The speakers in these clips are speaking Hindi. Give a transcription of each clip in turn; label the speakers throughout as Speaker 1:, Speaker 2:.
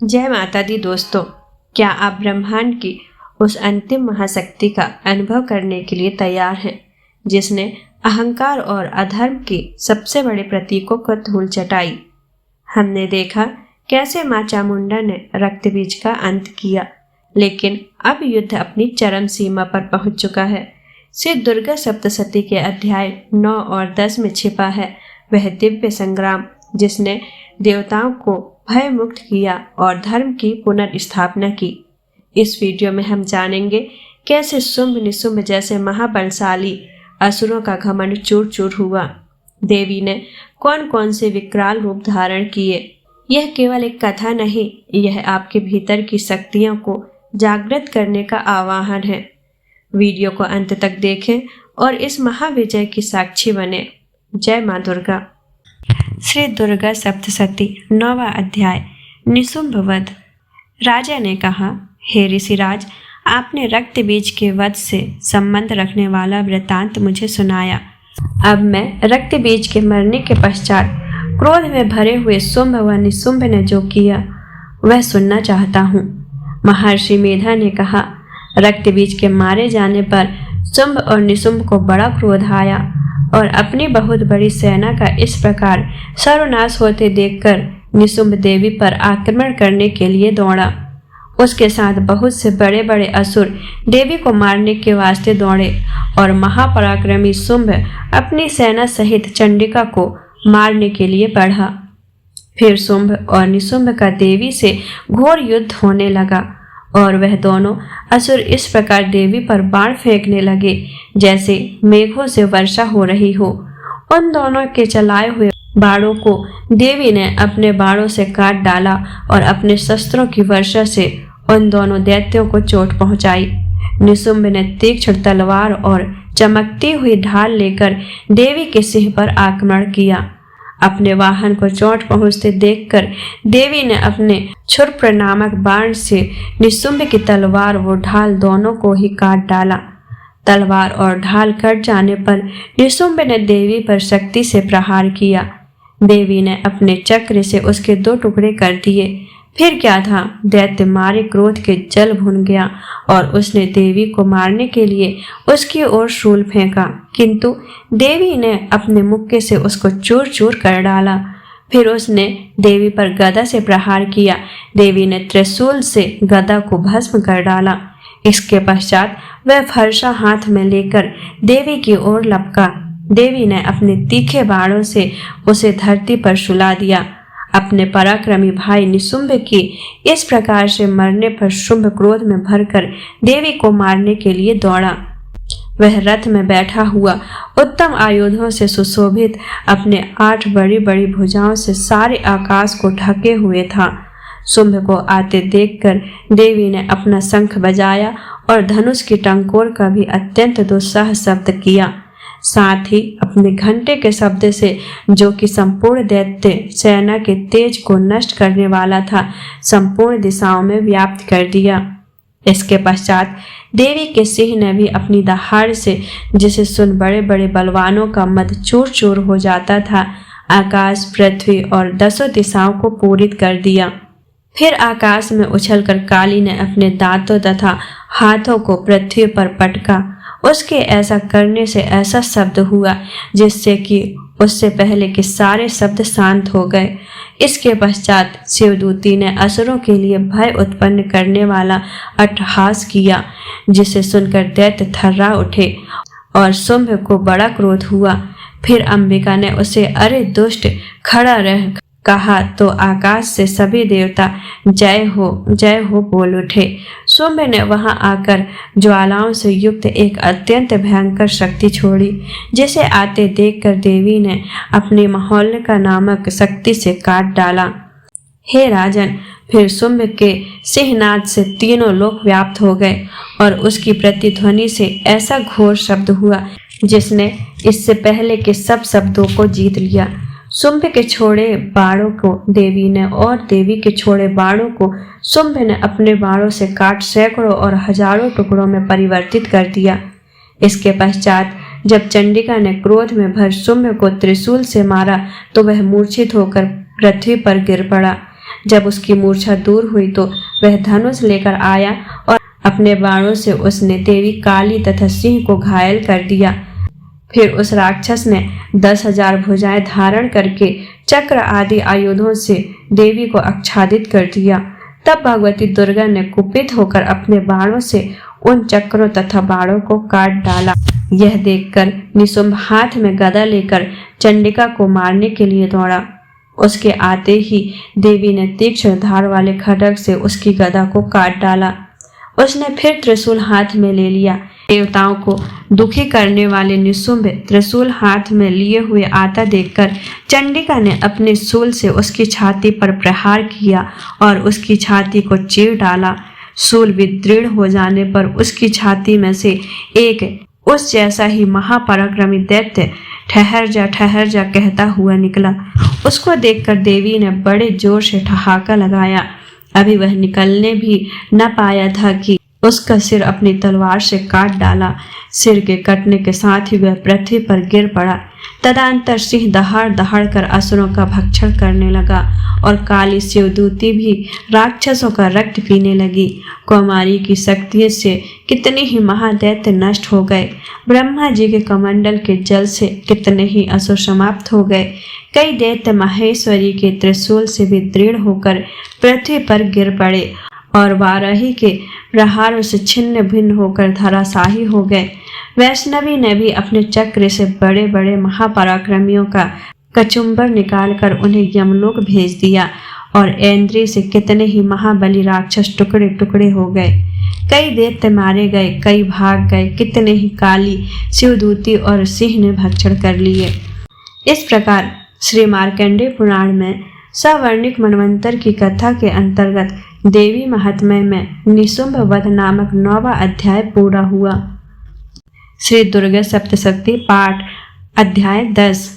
Speaker 1: जय माता दी दोस्तों, क्या आप ब्रह्मांड की उस अंतिम महाशक्ति का अनुभव करने के लिए तैयार हैं, जिसने अहंकार और अधर्म के सबसे बड़े प्रतीकों को धूल चटाई। हमने देखा कैसे मां चामुंडा ने रक्त बीज का अंत किया, लेकिन अब युद्ध अपनी चरम सीमा पर पहुंच चुका है। श्री दुर्गा सप्तशती के अध्याय 9 और 10 में छिपा है वह दिव्य संग्राम, जिसने देवताओं को भय मुक्त किया और धर्म की पुनर्स्थापना की। इस वीडियो में हम जानेंगे कैसे शुंभ निशुंभ जैसे महाबलशाली असुरों का घमंड चूर चूर हुआ। देवी ने कौन कौन से विकराल रूप धारण किए। यह केवल एक कथा नहीं, यह आपके भीतर की शक्तियों को जागृत करने का आह्वान है। वीडियो को अंत तक देखें और इस महाविजय की साक्षी बने। जय मां दुर्गा। श्री दुर्गा सप्तशती 9वां अध्याय निशुंभ वध। राजा ने कहा, हे ऋषिराज, आपने रक्त बीज के वध से संबंध रखने वाला वृतांत मुझे सुनाया। अब मैं रक्त बीज के मरने के पश्चात क्रोध में भरे हुए शुंभ व निशुंभ ने जो किया वह सुनना चाहता हूँ। महर्षि मेधा ने कहा, रक्त बीज के मारे जाने पर शुंभ और निशुंभ को बड़ा क्रोध आया और अपनी बहुत बड़ी सेना का इस प्रकार सर्वनाश होते देखकर निशुंभ देवी पर आक्रमण करने के लिए दौड़ा। उसके साथ बहुत से बड़े बड़े असुर देवी को मारने के वास्ते दौड़े और महापराक्रमी शुंभ अपनी सेना सहित चंडिका को मारने के लिए बढ़ा। फिर शुंभ और निशुंभ का देवी से घोर युद्ध होने लगा और वह दोनों असुर इस प्रकार देवी पर बाण फेंकने लगे जैसे मेघों से वर्षा हो रही हो। उन दोनों के चलाए हुए बाणों को देवी ने अपने बाणों से काट डाला और अपने शस्त्रों की वर्षा से उन दोनों दैत्यों को चोट पहुंचाई। निशुंभ ने तीक्ष्ण तलवार और चमकती हुई ढाल लेकर देवी के सिंह पर आक्रमण किया। अपने वाहन को चोट पहुंचते देखकर देवी ने अपने क्षुरप्र नामक बाण से निशुंभ की तलवार व ढाल दोनों को ही काट डाला। तलवार और ढाल कट जाने पर निशुंभ ने देवी पर शक्ति से प्रहार किया। देवी ने अपने चक्र से उसके 2 टुकड़े कर दिए। फिर क्या था, दैत्य मारे क्रोध के जल भुन गया और उसने देवी को मारने के लिए उसकी ओर शूल फेंका, किंतु देवी ने अपने मुक्के से उसको चूर चूर कर डाला। फिर उसने देवी पर गदा से प्रहार किया। देवी ने त्रिशूल से गदा को भस्म कर डाला। इसके पश्चात वह फरसा हाथ में लेकर देवी की ओर लपका। देवी ने अपने तीखे बाणों से उसे धरती पर सुला दिया। अपने पराक्रमी भाई निशुंभ की इस प्रकार से मरने पर शुंभ क्रोध में भरकर देवी को मारने के लिए दौड़ा। वह रथ में बैठा हुआ उत्तम आयुधों से सुशोभित अपने 8 बड़ी बड़ी भुजाओं से सारे आकाश को ढके हुए था। शुंभ को आते देखकर देवी ने अपना शंख बजाया और धनुष की टंकोर का भी अत्यंत दुस्साह शब्द किया। साथ ही अपने घंटे के शब्द से, जो कि संपूर्ण दैत्य सेना के तेज को नष्ट करने वाला था, संपूर्ण दिशाओं में व्याप्त कर दिया। इसके पश्चात देवी के सिंह ने भी अपनी दहाड़ से, जिसे सुन बड़े बड़े बलवानों का मद चूर चूर हो जाता था, आकाश, पृथ्वी और 10 दिशाओं को पूरित कर दिया। फिर आकाश में उछलकर काली ने अपने दांतों तथा हाथों को पृथ्वी पर पटका। उसके ऐसा करने से ऐसा शब्द हुआ जिससे कि उससे पहले के सारे शब्द शांत हो गए। इसके पश्चात शिवदूती ने असुरों के लिए भय उत्पन्न करने वाला अट्टहास किया, जिसे सुनकर दैत्य थर्रा उठे और शुंभ को बड़ा क्रोध हुआ। फिर अंबिका ने उसे, अरे दुष्ट, खड़ा रह कहा तो आकाश से सभी देवता जय हो बोल उठे। शुंभ ने वहां आकर ज्वालाओं से युक्त एक अत्यंत भयंकर शक्ति छोड़ी, जिसे आते देखकर देवी ने अपनी महोल्लिका नामक शक्ति से काट डाला। हे राजन, फिर शुंभ के सिंहनाद से तीनों लोक व्याप्त हो गए और उसकी प्रतिध्वनि से ऐसा घोर शब्द हुआ जिसने इससे पहले के सब शब्दों को जीत लिया। शुंभ के छोड़े बाणों को देवी ने और देवी के छोड़े बाणों को शुंभ ने अपने बाणों से काट सैकड़ों और हजारों टुकड़ों में परिवर्तित कर दिया। इसके पश्चात जब चंडिका ने क्रोध में भर शुंभ को त्रिशूल से मारा तो वह मूर्छित होकर पृथ्वी पर गिर पड़ा। जब उसकी मूर्छा दूर हुई तो वह धनुष लेकर आया और अपने बाणों से उसने देवी काली तथा सिंह को घायल कर दिया। फिर उस राक्षस ने 10,000 भुजाएं धारण करके चक्र आदि आयुधों से देवी को आच्छादित कर दिया। तब भगवती दुर्गा ने कुपित होकर अपने बाणों से उन चक्रों तथा बाणों को काट डाला। यह देखकर निशुंभ हाथ में गदा लेकर चंडिका को मारने के लिए दौड़ा। उसके आते ही देवी ने तीक्ष्ण धार वाले खड्ग से उसकी गदा को काट डाला। उसने फिर त्रिशूल हाथ में ले लिया। देवताओं को दुखी करने वाले निशुंभ त्रिशूल हाथ में लिए हुए आता देखकर चंडिका ने अपने शूल से उसकी छाती पर प्रहार किया और उसकी छाती को चीर डाला। शूल विदृढ़ हो जाने पर उसकी छाती में से एक उस जैसा ही महापराक्रमी दैत्य ठहर जा कहता हुआ निकला। उसको देखकर देवी ने बड़े जोर से ठहाका लगाया। अभी वह निकलने भी न पाया था कि उसका सिर अपनी तलवार से काट डाला। सिर के कटने के साथ ही वह पृथ्वी पर गिर पड़ा। तदंतर सिंह दहाड़ दहाड़ कर असुरों का भक्षण करने लगा और काली शिवदूती भी राक्षसों का रक्त पीने लगी। कौमारी की शक्ति से कितने ही महादैत्य नष्ट हो गए। ब्रह्मा जी के कमंडल के जल से कितने ही असुर समाप्त हो गए। कई दैत्य महेश्वरी के त्रिशूल से भी दृढ़ होकर पृथ्वी पर गिर पड़े और वाराही के प्रहारों से छिन्न भिन्न होकर धराशाही हो गए। वैष्णवी ने भी अपने चक्र से बड़े बड़े महापराक्रमियों का कचुम्बर निकालकर उन्हें यमलोक भेज दिया और ऐन्द्री से कितने ही महाबली राक्षस टुकड़े टुकड़े हो गए। कई दैत्य मारे गए, कई भाग गए, कितने ही काली शिवदूती और सिंह ने भक्षण कर लिए। इस प्रकार श्री मार्कंडेय पुराण में सवर्णिक मनवंतर की कथा के अंतर्गत देवी महात्म्य में निशुंभ वध नामक 9वां अध्याय पूरा हुआ। श्री दुर्गा सप्तशती पाठ अध्याय 10।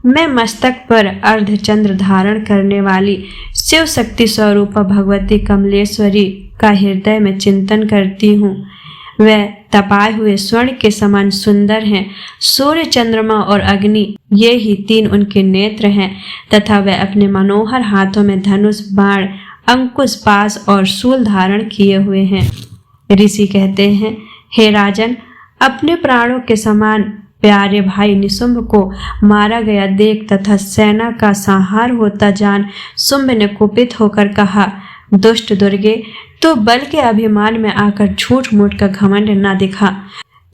Speaker 1: मैं मस्तक पर अर्धचंद्र धारण करने वाली शिव शक्ति स्वरूपा भगवती कमलेश्वरी का हृदय में चिंतन करती हूँ। वह तपाए हुए स्वर्ण के समान सुंदर हैं। सूर्य, चंद्रमा और अग्नि ये ही 3 उनके नेत्र हैं तथा वह अपने मनोहर हाथों में धनुष, बाण, अंकुश, पाश और शूल धारण किए हुए हैं। ऋषि कहते हैं, हे राजन, अपने प्राणों के समान प्यारे भाई निशुंभ को मारा गया देख तथा सेना का संहार होता जान शुंभ ने कुपित होकर कहा, दुष्ट दुर्गे, तू बल के अभिमान में आकर झूठ मूठ का घमंड न दिखा।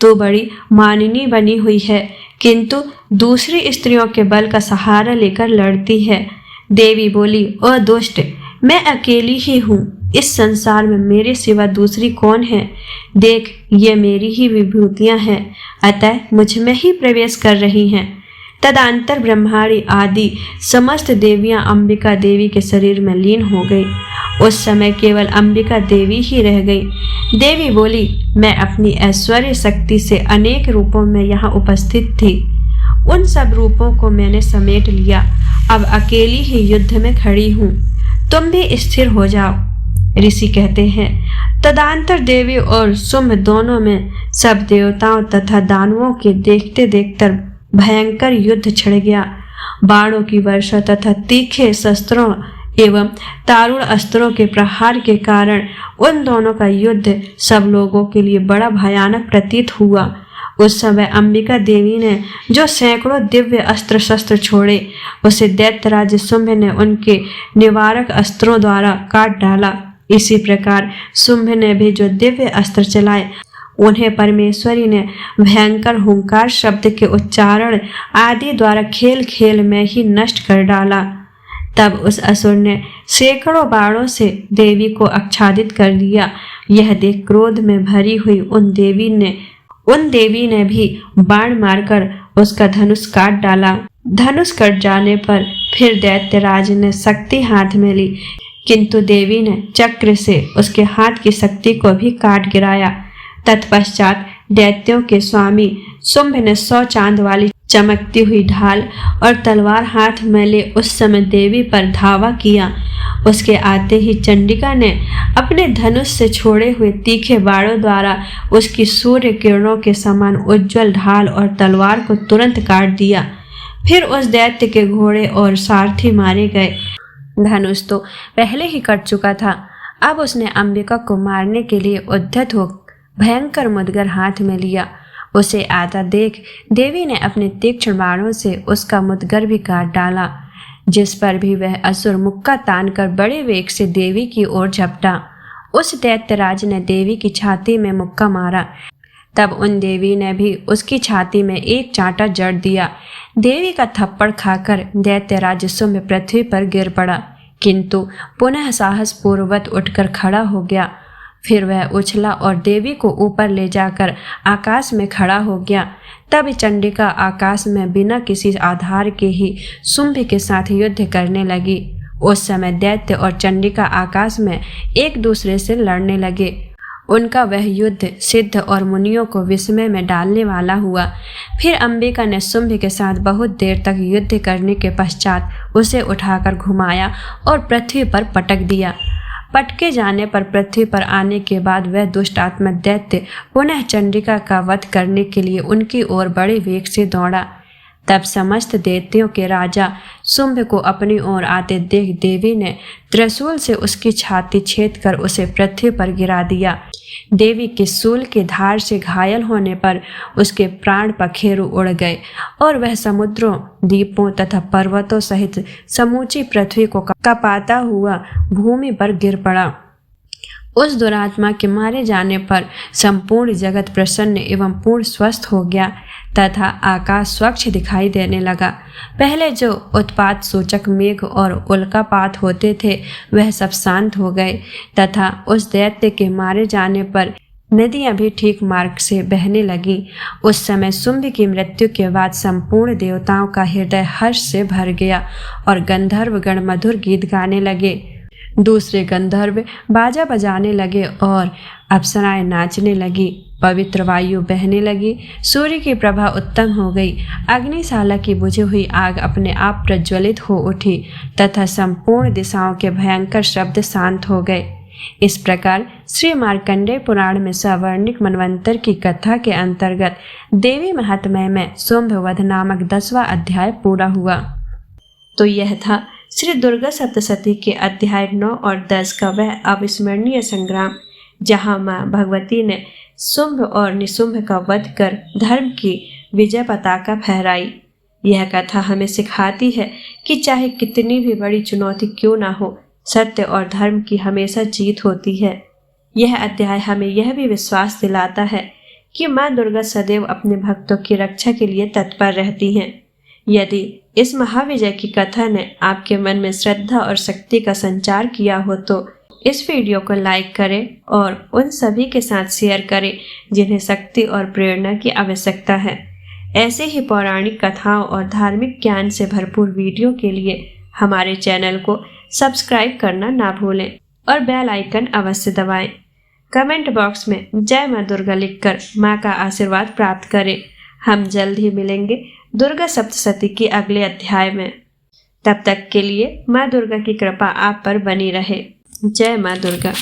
Speaker 1: तू बड़ी मानिनी बनी हुई है किंतु दूसरी स्त्रियों के बल का सहारा लेकर लड़ती है। देवी बोली, ओ दुष्ट, मैं अकेली ही हूँ। इस संसार में मेरे सिवा दूसरी कौन है? देख, ये मेरी ही विभूतियां हैं, अतः मुझ में ही प्रवेश कर रही हैं। तदंतर ब्रह्माणी आदि समस्त देवियां अंबिका देवी के शरीर में लीन हो गई। उस समय केवल अंबिका देवी ही रह गई। देवी बोली, मैं अपनी ऐश्वर्य शक्ति से अनेक रूपों में यहाँ उपस्थित थी। उन सब रूपों को मैंने समेट लिया। अब अकेली ही युद्ध में खड़ी हूँ। तुम भी स्थिर हो जाओ। ऋषि कहते हैं, तदंतर देवी और शुंभ दोनों में सब देवताओं तथा दानवों के देखते देखते भयंकर युद्ध छिड़ गया। बाणों की वर्षा तथा तीखे शस्त्रों एवं तारुण अस्त्रों के प्रहार के कारण उन दोनों का युद्ध सब लोगों के लिए बड़ा भयानक प्रतीत हुआ। उस समय अंबिका देवी ने जो सैकड़ों दिव्य अस्त्र शस्त्र छोड़े, उसे दैत्यराज शुंभ ने उनके निवारक अस्त्रों द्वारा काट डाला। इसी प्रकार शुंभ ने भी जो दिव्य अस्त्र चलाए, उन्हें परमेश्वरी ने भयंकर हुंकार शब्द के उच्चारण आदि द्वारा खेल खेल में ही नष्ट कर डाला। तब उस असुर ने सैकड़ों बाणों से देवी को आच्छादित कर दिया। यह देख क्रोध में भरी हुई उन देवी ने भी बाण मारकर उसका धनुष काट डाला। धनुष कट जाने पर फिर दैत्यराज ने शक्ति हाथ में ली, किंतु देवी ने चक्र से उसके हाथ की शक्ति को भी काट गिराया। तत्पश्चात दैत्यों के स्वामी शुंभ ने 100 चांद वाली चमकती हुई ढाल और तलवार हाथ में ले उस समय देवी पर धावा किया। उसके आते ही चंडिका ने अपने धनुष से छोड़े हुए तीखे बाणों द्वारा उसकी सूर्य किरणों के समान उज्जवल ढाल और तलवार को तुरंत काट दिया। फिर उस दैत्य के घोड़े और सारथी मारे गए। धनुष तो पहले ही कट चुका था। अब उसने अंबिका को मारने के लिए उद्यत हो भयंकर मुदगर हाथ में लिया। उसे आता देख देवी ने अपने तीक्ष्ण बाणों से उसका मुदगर भी काट डाला, जिस पर भी वह असुर मुक्का तानकर बड़े वेग से देवी की ओर झपटा। उस दैत्यराज ने देवी की छाती में मुक्का मारा। तब उन देवी ने भी उसकी छाती में एक चांटा जड़ दिया। देवी का थप्पड़ खाकर दैत्यराज शुंभ पृथ्वी पर गिर पड़ा, किंतु पुनः साहस पूर्वक उठकर खड़ा हो गया। फिर वह उछला और देवी को ऊपर ले जाकर आकाश में खड़ा हो गया। तब चंडिका आकाश में बिना किसी आधार के ही शुंभ के साथ युद्ध करने लगी। उस समय दैत्य और चंडिका आकाश में एक दूसरे से लड़ने लगे। उनका वह युद्ध सिद्ध और मुनियों को विस्मय में डालने वाला हुआ। फिर अंबिका ने शुंभ के साथ बहुत देर तक युद्ध करने के पश्चात उसे उठाकर घुमाया और पृथ्वी पर पटक दिया। पटके जाने पर पृथ्वी पर आने के बाद वह दुष्ट आत्मा दैत्य पुनः चंडिका का वध करने के लिए उनकी ओर बड़े वेग से दौड़ा। तब समस्त दैत्यों के राजा शुंभ को अपनी ओर आते देख देवी ने त्रिशूल से उसकी छाती छेद कर उसे पृथ्वी पर गिरा दिया। देवी के शूल के धार से घायल होने पर उसके प्राण पखेरु उड़ गए और वह समुद्रों, द्वीपों तथा पर्वतों सहित समूची पृथ्वी को कपाता हुआ भूमि पर गिर पड़ा। उस दुरात्मा के मारे जाने पर संपूर्ण जगत प्रसन्न एवं पूर्ण स्वस्थ हो गया तथा आकाश स्वच्छ दिखाई देने लगा। पहले जो उत्पात सूचक मेघ और उल्कापात होते थे वह सब शांत हो गए तथा उस दैत्य के मारे जाने पर नदियां भी ठीक मार्ग से बहने लगी। उस समय शुंभ की मृत्यु के बाद संपूर्ण देवताओं का हृदय हर्ष से भर गया और गंधर्व गण मधुर गीत गाने लगे। दूसरे गंधर्व बाजा बजाने लगे और अप्सराएं नाचने लगी। पवित्र वायु बहने लगी। सूर्य की प्रभा उत्तम हो गई। अग्निशाला की बुझी हुई आग अपने आप प्रज्वलित हो उठी तथा संपूर्ण दिशाओं के भयंकर शब्द शांत हो गए। इस प्रकार श्री मार्कंडेय पुराण में सवर्णिक मनवंतर की कथा के अंतर्गत देवी महात्म्य में शुंभ वध नामक 10वां अध्याय पूरा हुआ। तो यह था श्री दुर्गा सप्तशती के अध्याय 9 और 10 का वह अविस्मरणीय संग्राम, जहां मां भगवती ने शुंभ और निशुंभ का वध कर धर्म की विजय पताका फहराई। यह कथा हमें सिखाती है कि चाहे कितनी भी बड़ी चुनौती क्यों ना हो, सत्य और धर्म की हमेशा जीत होती है। यह अध्याय हमें यह भी विश्वास दिलाता है कि मां दुर्गा सदैव अपने भक्तों की रक्षा के लिए तत्पर रहती हैं। यदि इस महाविजय की कथा ने आपके मन में श्रद्धा और शक्ति का संचार किया हो तो इस वीडियो को लाइक करें और उन सभी के साथ शेयर करें जिन्हें शक्ति और प्रेरणा की आवश्यकता है। ऐसे ही पौराणिक कथाओं और धार्मिक ज्ञान से भरपूर वीडियो के लिए हमारे चैनल को सब्सक्राइब करना ना भूलें और बेल आइकन अवश्य दबाएं। कमेंट बॉक्स में जय मां दुर्गा लिखकर मां का आशीर्वाद प्राप्त करें। हम जल्द ही मिलेंगे दुर्गा सप्तशती के अगले अध्याय में। तब तक के लिए मां दुर्गा की कृपा आप पर बनी रहे। जय मां दुर्गा।